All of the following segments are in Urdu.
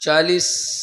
40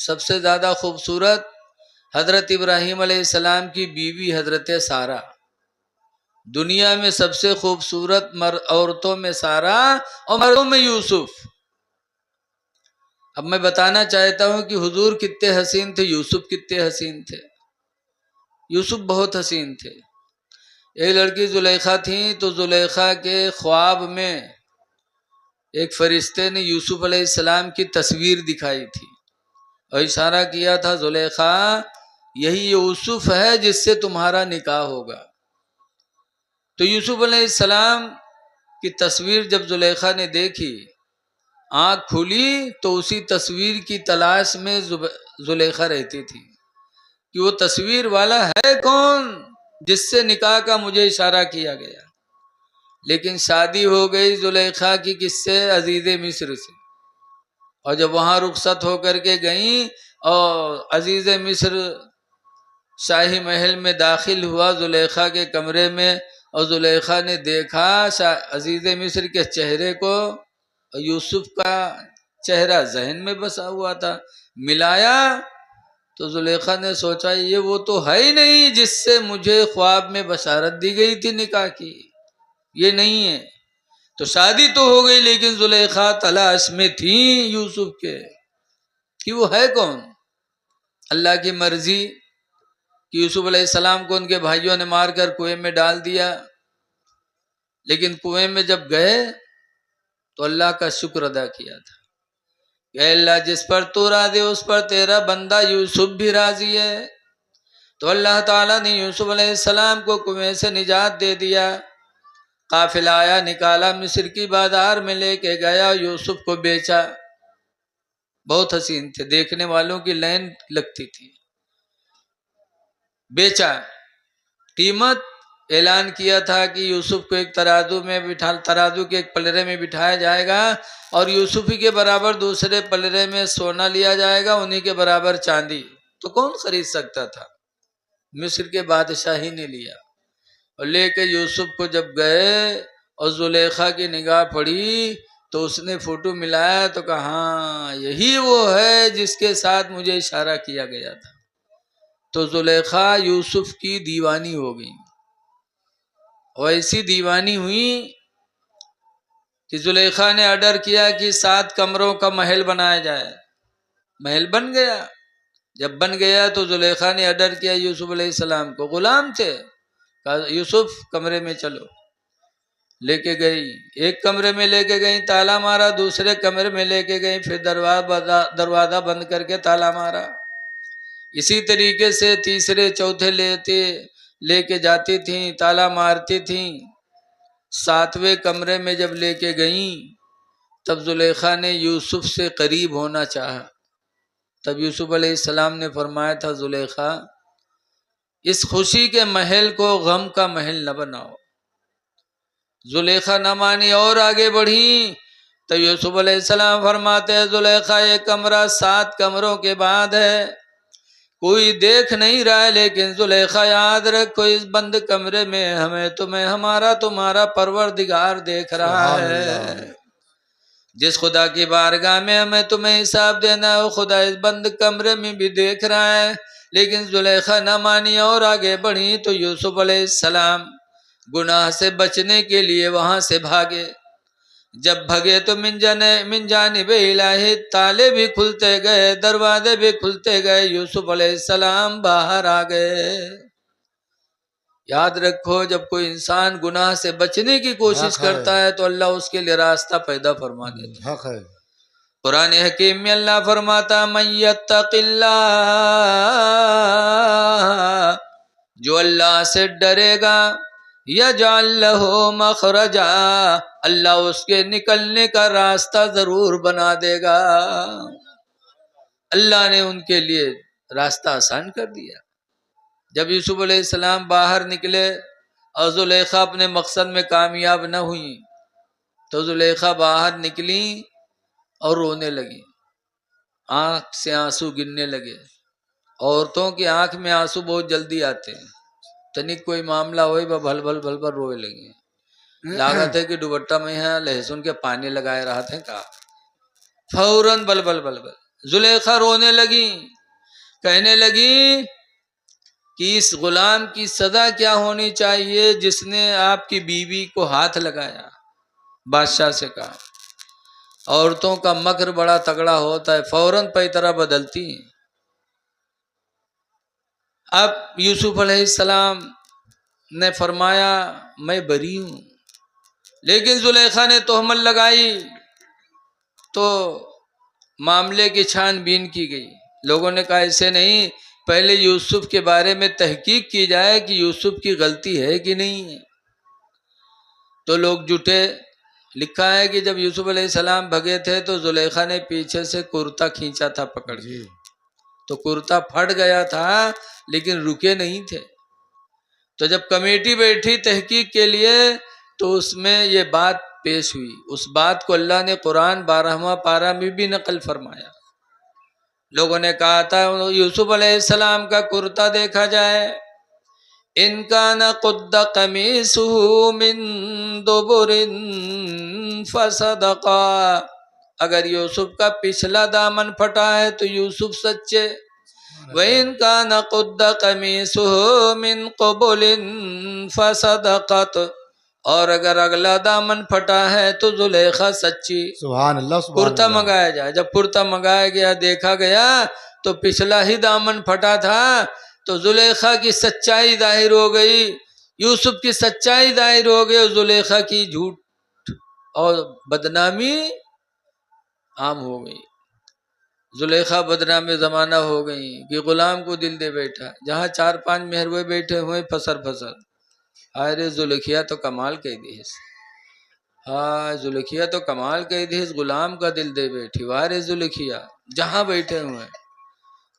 سب سے زیادہ خوبصورت حضرت ابراہیم علیہ السلام کی بیوی حضرت سارہ، دنیا میں سب سے خوبصورت عورتوں میں سارہ اور مردوں میں یوسف۔ اب میں بتانا چاہتا ہوں کہ حضور کتنے حسین تھے، یوسف کتنے حسین تھے۔ یوسف بہت حسین تھے۔ ایک لڑکی زلیخا تھیں، تو زلیخا کے خواب میں ایک فرشتے نے یوسف علیہ السلام کی تصویر دکھائی تھی اور اشارہ کیا تھا، زلیخا یہی یوسف ہے جس سے تمہارا نکاح ہوگا۔ تو یوسف علیہ السلام کی تصویر جب زلیخا نے دیکھی، آنکھ کھلی تو اسی تصویر کی تلاش میں زلیخا رہتی تھی کہ وہ تصویر والا ہے کون جس سے نکاح کا مجھے اشارہ کیا گیا۔ لیکن شادی ہو گئی زلیخا کی کس سے؟ عزیز مصر سے۔ اور جب وہاں رخصت ہو کر کے گئیں اور عزیز مصر شاہی محل میں داخل ہوا زلیخا کے کمرے میں، اور زلیخا نے دیکھا عزیز مصر کے چہرے کو، اور یوسف کا چہرہ ذہن میں بسا ہوا تھا، ملایا تو زلیخا نے سوچا یہ وہ تو ہے ہی نہیں جس سے مجھے خواب میں بشارت دی گئی تھی نکاح کی، یہ نہیں ہے۔ تو شادی تو ہو گئی لیکن زلیخا تلاش میں تھی یوسف کے کہ وہ ہے کون۔ اللہ کی مرضی کہ یوسف علیہ السلام کو ان کے بھائیوں نے مار کر کنویں میں ڈال دیا، لیکن کنویں میں جب گئے تو اللہ کا شکر ادا کیا تھا کہ اے اللہ جس پر تو راضی اس پر تیرا بندہ یوسف بھی راضی ہے۔ تو اللہ تعالیٰ نے یوسف علیہ السلام کو کنویں سے نجات دے دیا۔ قافلہ آیا، نکالا، مصر کی بازار میں لے کے گیا، یوسف کو بیچا۔ بہت حسین تھے، دیکھنے والوں کی لین لگتی تھی۔ بیچا، قیمت اعلان کیا تھا کہ یوسف کو ایک ترازو کے ایک پلڑے میں بٹھایا جائے گا اور یوسف ہی کے برابر دوسرے پلڑے میں سونا لیا جائے گا، انہی کے برابر چاندی۔ تو کون خرید سکتا تھا؟ مصر کے بادشاہ ہی نے لیا، اور لے کے یوسف کو جب گئے اور زلیخا کی نگاہ پڑی تو اس نے فوٹو ملایا تو کہا ہاں یہی وہ ہے جس کے ساتھ مجھے اشارہ کیا گیا تھا۔ تو زلیخا یوسف کی دیوانی ہو گئی، اور ایسی دیوانی ہوئی کہ زلیخا نے آرڈر کیا کہ 7 کمروں کا محل بنایا جائے۔ محل بن گیا۔ جب بن گیا تو زلیخا نے آرڈر کیا یوسف علیہ السلام کو، غلام تھے، کہا یوسف کمرے میں چلو، لے کے گئی، ایک کمرے میں لے کے گئی، تالا مارا، دوسرے کمرے میں لے کے گئی، پھر دروازہ بند کر کے تالا مارا۔ اسی طریقے سے تیسرے چوتھے لے کے جاتی تھیں، تالا مارتی تھیں۔ 7ویں کمرے میں جب لے کے گئیں تب زلیخا نے یوسف سے قریب ہونا چاہا، تب یوسف علیہ السلام نے فرمایا تھا زلیخا اس خوشی کے محل کو غم کا محل نہ بناؤ۔ زلیخا نہ مانی اور آگے بڑھی تو یوسف علیہ السلام فرماتے ہیں زلیخا یہ کمرہ 7 کمروں کے بعد ہے، کوئی دیکھ نہیں رہا ہے، لیکن زلیخا یاد رکھو اس بند کمرے میں ہمیں تمہیں ہمارا تمہارا پروردگار دیکھ رہا ہے۔ جس خدا کی بارگاہ میں ہمیں تمہیں حساب دینا ہے وہ خدا اس بند کمرے میں بھی دیکھ رہا ہے۔ لیکن زلیخا نہ مانی اور آگے بڑھی تو یوسف علیہ السلام گناہ سے بچنے کے لیے وہاں سے بھاگے۔ جب بھگے تو من جانب الہی تالے بھی کھلتے گئے، دروازے بھی کھلتے گئے، یوسف علیہ السلام باہر آ گئے۔ یاد رکھو جب کوئی انسان گناہ سے بچنے کی کوشش کرتا ہے تو اللہ اس کے لیے راستہ پیدا فرما دیتا ہے۔ قرآن حکیم میں اللہ فرماتا من یتق اللہ، جو اللہ سے ڈرے گا، یجعل لہ مخرجا، اللہ اس کے نکلنے کا راستہ ضرور بنا دے گا۔ اللہ نے ان کے لیے راستہ آسان کر دیا۔ جب یوسف علیہ السلام باہر نکلے اور زلیخا اپنے مقصد میں کامیاب نہ ہوئی تو زلیخا باہر نکلی اور رونے لگی، آنکھ سے آنسو گرنے لگے۔ عورتوں کی آنکھ میں آنسو بہت جلدی آتے ہیں، تنک کوئی معاملہ ہوئی بھل بھل بھل بھل روئے لگے، لاگت ہے کہ دوپٹہ میں ہے لہسن کے پانی لگائے رہا تھے، کہا فوراً بل بل بل بل زلیخا رونے لگی، کہنے لگی کہ اس غلام کی سزا کیا ہونی چاہیے جس نے آپ کی بیوی کو ہاتھ لگایا۔ بادشاہ سے کہا عورتوں کا مکر بڑا تگڑا ہوتا ہے، فوراً پیترا بدلتی ہیں۔ اب یوسف علیہ السلام نے فرمایا میں بری ہوں، لیکن زلیخا نے تہمت لگائی تو معاملے کی چھان بین کی گئی۔ لوگوں نے کہا ایسے نہیں، پہلے یوسف کے بارے میں تحقیق کی جائے کہ یوسف کی غلطی ہے کہ نہیں ہے۔ تو لوگ جٹے۔ لکھا ہے کہ جب یوسف علیہ السلام بھگے تھے تو زلیخا نے پیچھے سے کرتا کھینچا تھا پکڑ کے، تو کرتا پھٹ گیا تھا لیکن رکے نہیں تھے۔ تو جب کمیٹی بیٹھی تحقیق کے لیے تو اس میں یہ بات پیش ہوئی، اس بات کو اللہ نے قرآن 12واں پارہ میں بھی نقل فرمایا۔ لوگوں نے کہا تھا یوسف علیہ السلام کا کرتا دیکھا جائے، ان کان قد قمیصہ من دبر فصدقا، اگر یوسف کا پچھلا دامن پھٹا ہے تو یوسف سچے، وَإِن كَانَ قُدَّ قَمِيصُهُ مِن قُبُلٍ فَصَدَقَتْ، اور اگر اگلا دامن پھٹا ہے تو زلیخا سچی۔ سبحان اللہ سبحان کرتا اللہ۔ منگایا جائے، جب کرتا منگایا گیا دیکھا گیا تو پچھلا ہی دامن پھٹا تھا، تو زلیخا کی سچائی ظاہر ہو گئی، یوسف کی سچائی ظاہر ہو گئی، اور زلیخا کی جھوٹ اور بدنامی عام ہو گئی۔ زلیخا بدنام زمانہ ہو گئی کہ غلام کو دل دے بیٹھا، جہاں 4-5 مہروے بیٹھے ہوئے پسر پسر، آئے زلیخا تو کمال کہہ دی، ہاں زلیخا تو کمال کہہ دی، اس غلام کا دل دے بیٹھی، وارے زلیخا جہاں بیٹھے ہوئے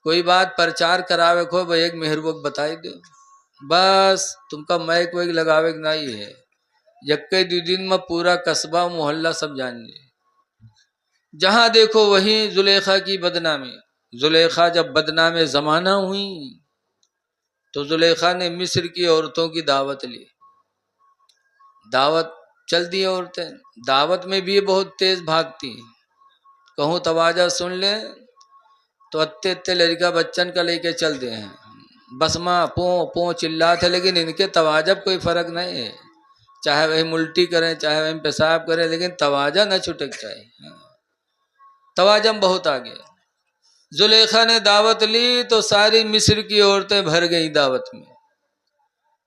کوئی بات پرچار کراوے کھو بھائی ایک مہروک بتائی دو، بس تم کا میک ویک لگاوے نہیں ہے، یکے دو دن میں پورا قصبہ محلہ سب جان جائے، جہاں دیکھو وہیں زلیخا کی بدنامی۔ زلیخا جب بدنام زمانہ ہوئی تو زلیخا نے مصر کی عورتوں کی دعوت لی، دعوت چل دی، عورتیں دعوت میں بھی بہت تیز بھاگتی ہیں، کہوں تواجہ سن لیں تو اتے لڑکا بچن کا لے کے چل دے ہیں، بسما پوں پوں چلاتے، لیکن ان کے تواجب کوئی فرق نہیں ہے، چاہے وہ ملٹی کریں چاہے وہ پیشاب کریں، لیکن تواجہ نہ چھٹک جائے، تواجم بہت آگے۔ زلیخا نے دعوت لی تو ساری مصر کی عورتیں بھر گئیں دعوت میں،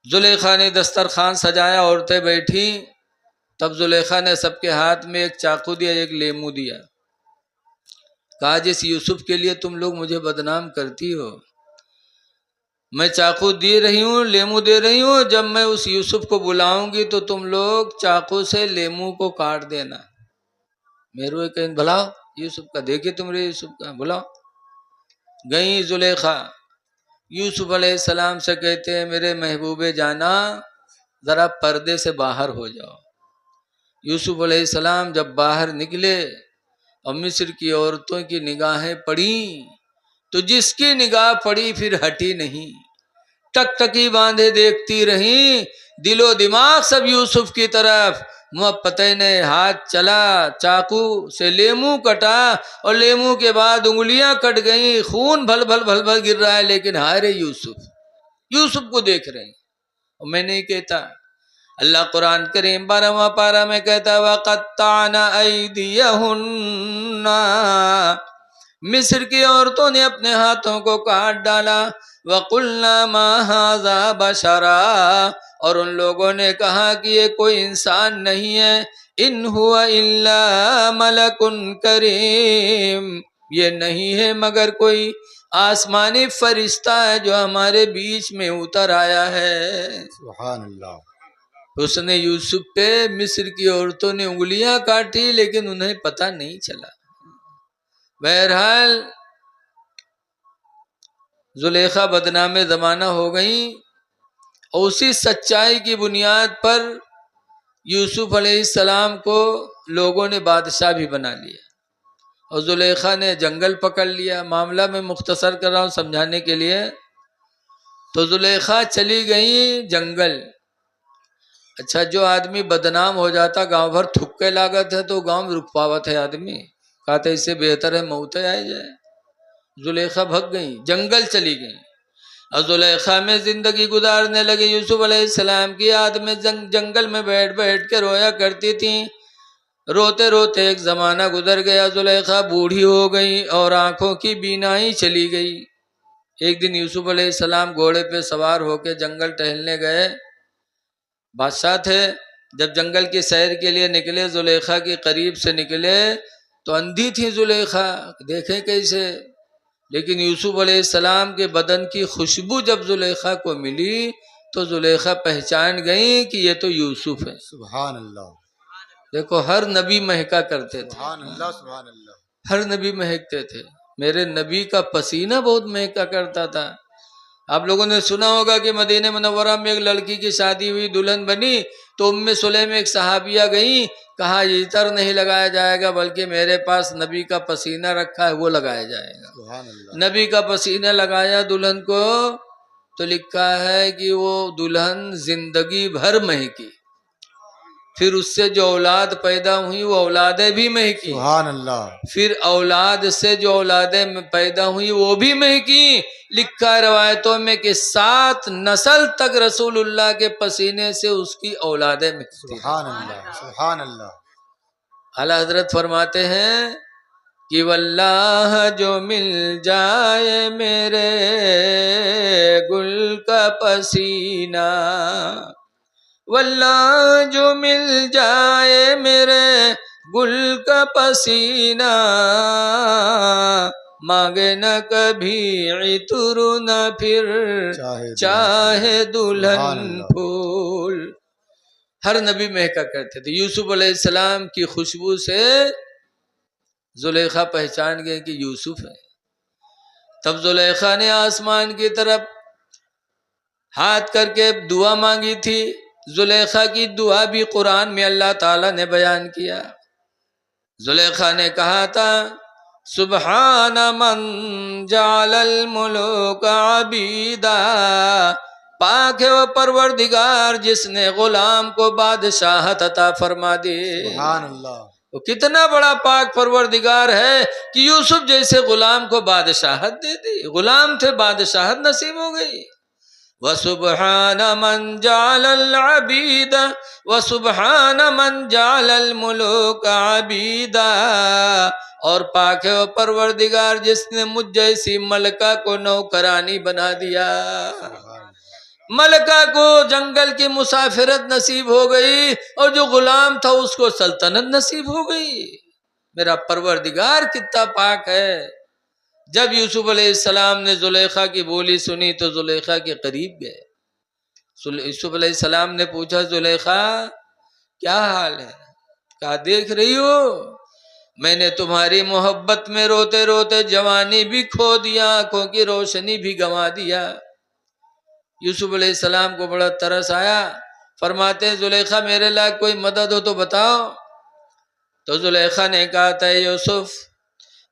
زلیخا نے دسترخوان سجایا، عورتیں بیٹھی، تب زلیخا نے سب کے ہاتھ میں ایک چاقو دیا، ایک لیمو دیا، کہا جس یوسف کے لیے تم لوگ مجھے بدنام کرتی ہو، میں چاقو دے رہی ہوں، لیمو دے رہی ہوں، جب میں اس یوسف کو بلاؤں گی تو تم لوگ چاقو سے لیمو کو کاٹ دینا۔ میرے کہیں بلاؤ یوسف کا، دیکھے تمہارے یوسف کا، بلاؤ۔ گئیں زلیخا، یوسف علیہ السلام سے کہتے ہیں میرے محبوب جانا ذرا پردے سے باہر ہو جاؤ۔ یوسف علیہ السلام جب باہر نکلے اور مصر کی عورتوں کی نگاہیں پڑیں تو جس کی نگاہ پڑی پھر ہٹی نہیں، ٹک ٹکی باندھے دیکھتی رہیں، دل و دماغ سب یوسف کی طرف۔ پتہ نے ہاتھ چلا، چاقو سے لیمو کٹا، اور لیمو کے بعد انگلیاں کٹ گئیں، خون بھل بھل بھل بھل گر رہا ہے، لیکن ہارے یوسف کو دیکھ رہے ہیں۔ اور میں نہیں کہتا، اللہ قرآن کریم 12واں پارہ میں کہتا وَقَطَّعْنَ أَيْدِيَهُنَّ، مصر کی عورتوں نے اپنے ہاتھوں کو کاٹ ڈالا، وَقُلْنَا مَا هَذَا بَشَرًا، اور ان لوگوں نے کہا کہ یہ کوئی انسان نہیں ہے، إِنْ هُوَ إِلَّا مَلَكٌ كَرِيمٌ، یہ نہیں ہے مگر کوئی آسمانی فرشتہ ہے جو ہمارے بیچ میں اتر آیا ہے۔ سبحان اللہ۔ اس نے یوسف پہ مصر کی عورتوں نے انگلیاں کاٹی لیکن انہیں پتہ نہیں چلا۔ بہرحال زلیخا بدنام زمانہ ہو گئیں، اور اسی سچائی کی بنیاد پر یوسف علیہ السلام کو لوگوں نے بادشاہ بھی بنا لیا، اور زلیخا نے جنگل پکڑ لیا۔ معاملہ میں مختصر کر رہا ہوں سمجھانے کے لیے۔ تو زلیخا چلی گئیں جنگل۔ اچھا جو آدمی بدنام ہو جاتا گاؤں بھر تھکے لاگت ہے تو گاؤں میں رک پاوت ہے آدمی، کہتے اس سے بہتر ہے موت آئے جائے۔ زلیخا بھگ گئیں، جنگل چلی گئیں اور زلیخا میں زندگی گزارنے لگے۔ یوسف علیہ السلام کی یاد میں جنگل میں بیٹھ بیٹھ کے رویا کرتی تھیں۔ روتے روتے ایک زمانہ گزر گیا، زلیخا بوڑھی ہو گئی اور آنکھوں کی بینائی چلی گئی۔ ایک دن یوسف علیہ السلام گھوڑے پہ سوار ہو کے جنگل ٹہلنے گئے، بادشاہ تھے۔ جب جنگل کی سیر کے لیے نکلے، زلیخا کے قریب سے نکلے تو اندھی تھی زلیخا، دیکھیں کیسے، لیکن یوسف علیہ السلام کے بدن کی خوشبو جب زلیخا کو ملی تو زلیخا پہچان گئی کہ یہ تو یوسف ہے۔ سبحان اللہ، دیکھو ہر نبی مہکا کرتے تھے، سبحان اللہ، سبحان اللہ۔ ہر نبی مہکتے تھے۔ میرے نبی کا پسینہ بہت مہکا کرتا تھا۔ آپ لوگوں نے سنا ہوگا کہ مدینہ منورہ میں ایک لڑکی کی شادی ہوئی، دلہن بنی تو ام سلیم ایک صحابیہ گئیں، کہا یہ عطر نہیں لگایا جائے گا بلکہ میرے پاس نبی کا پسینہ رکھا ہے وہ لگایا جائے گا۔ سبحان اللہ، نبی کا پسینہ لگایا دلہن کو تو لکھا ہے کہ وہ دلہن زندگی بھر مہکی، پھر اس سے جو اولاد پیدا ہوئی وہ اولادیں بھی مہکی، سبحان اللہ، پھر اولاد سے جو اولادیں پیدا ہوئی وہ بھی مہکی۔ لکھا ہے روایتوں میں کہ 7 نسل تک رسول اللہ کے پسینے سے اس کی اولادیں مہکتی ہیں۔ سبحان اللہ، سبحان اللہ۔ اعلیٰ حضرت فرماتے ہیں کہ واللہ جو مل جائے میرے گل کا پسینہ، واللہ جو مل جائے میرے گل کا پسینہ، مانگے نہ کبھی عطر نہ پھر چاہے دلہن پھول۔ ہر نبی مہکا کرتے تھے۔ یوسف علیہ السلام کی خوشبو سے زلیخا پہچان گئے کہ یوسف ہے۔ تب زلیخا نے آسمان کی طرف ہاتھ کر کے دعا مانگی تھی۔ زلیخا کی دعا بھی قرآن میں اللہ تعالیٰ نے بیان کیا۔ زلیخا نے کہا تھا سبحان من جعل الملوک عبیدا، پاک ہے وہ پروردگار جس نے غلام کو بادشاہت عطا فرما دی۔ سبحان اللہ، وہ کتنا بڑا پاک پروردگار ہے کہ یوسف جیسے غلام کو بادشاہت دے دی، غلام تھے بادشاہت نصیب ہو گئی۔ وَسُبْحَانَ مَنْ جَعَلَ الْعَبِيدَ وَسُبْحَانَ مَنْ جَعَلَ الْمُلُوكَ عَبِيدًا، اور پاک ہے وہ پروردگار جس نے مجھ جیسی ملکہ کو نوکرانی بنا دیا۔ ملکہ کو جنگل کی مسافرت نصیب ہو گئی اور جو غلام تھا اس کو سلطنت نصیب ہو گئی۔ میرا پروردگار کتنا پاک ہے۔ جب یوسف علیہ السلام نے زلیخا کی بولی سنی تو زلیخا کے قریب گئے۔ یوسف علیہ السلام نے پوچھا زلیخا کیا حال ہے؟ کہا دیکھ رہی ہو میں نے تمہاری محبت میں روتے روتے جوانی بھی کھو دیا، آنکھوں کی روشنی بھی گنوا دیا۔ یوسف علیہ السلام کو بڑا ترس آیا، فرماتے ہیں زلیخا میرے لائق کوئی مدد ہو تو بتاؤ۔ تو زلیخا نے کہا تھا یوسف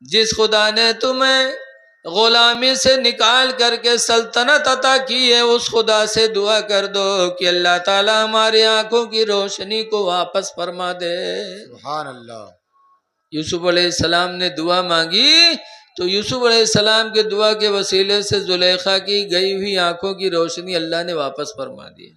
جس خدا نے تمہیں غلامی سے نکال کر کے سلطنت عطا کی ہے اس خدا سے دعا کر دو کہ اللہ تعالی ہماری آنکھوں کی روشنی کو واپس فرما دے۔ سبحان اللہ۔ یوسف علیہ السلام نے دعا مانگی تو یوسف علیہ السلام کے دعا کے وسیلے سے زلیخا کی گئی ہوئی آنکھوں کی روشنی اللہ نے واپس فرما دی۔